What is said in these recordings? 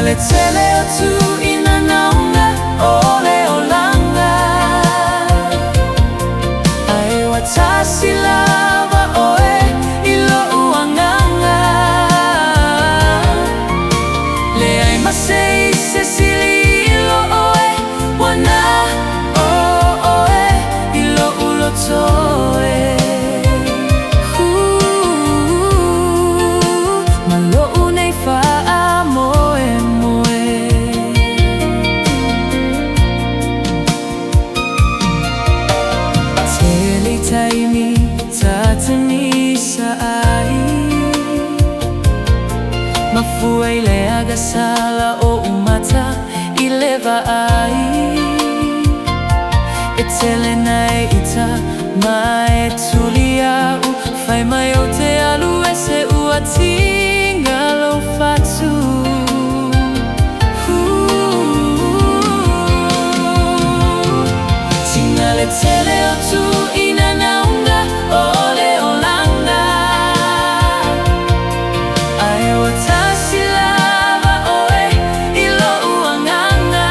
le tele o tuinanau ole o langa. Ai watasi lava oe ilo uanganga. Le ai masei se sili ilo oe wana oe ilo ulo toe. Malo nei faa moe moe. Tele taimi tatani sa ai. Mafuai le agasala o umata I leva ai. E tele nai ita mai tuli au. Fai mai o te alu e se ua tinga lo fatu. Tinga le tele o tuinanau ole o langa. Ai watasi lava oe ilo uanganga.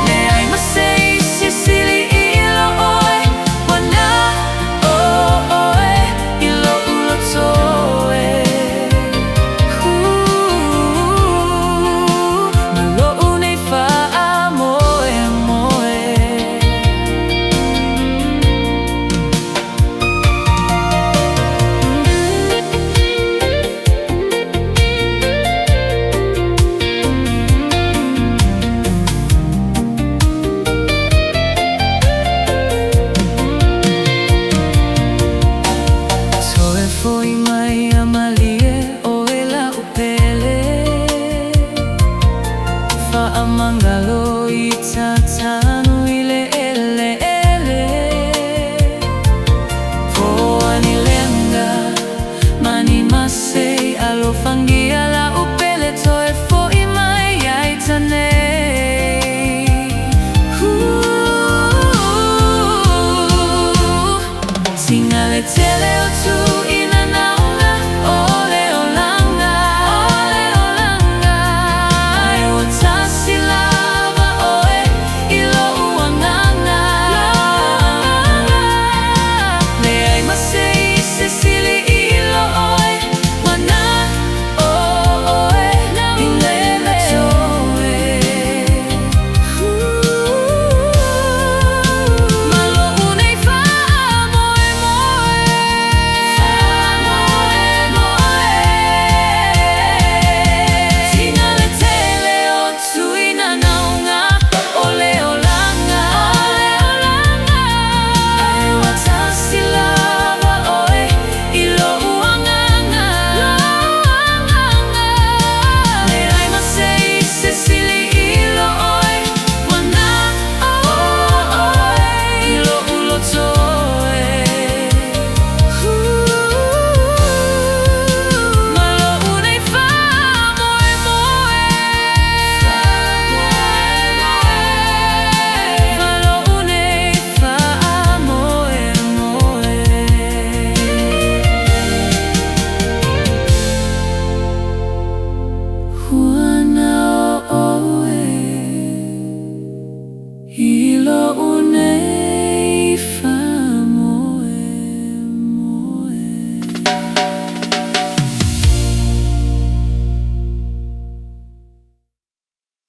Le ai masei se sili ilo oe wana oe ilo ulo toe. Malo nei faa moe moe. Toe foi mai amalie o ela upele. Faa mangalo I tatanu ile ele ele. Voa ni lenga mani masei alo fangi.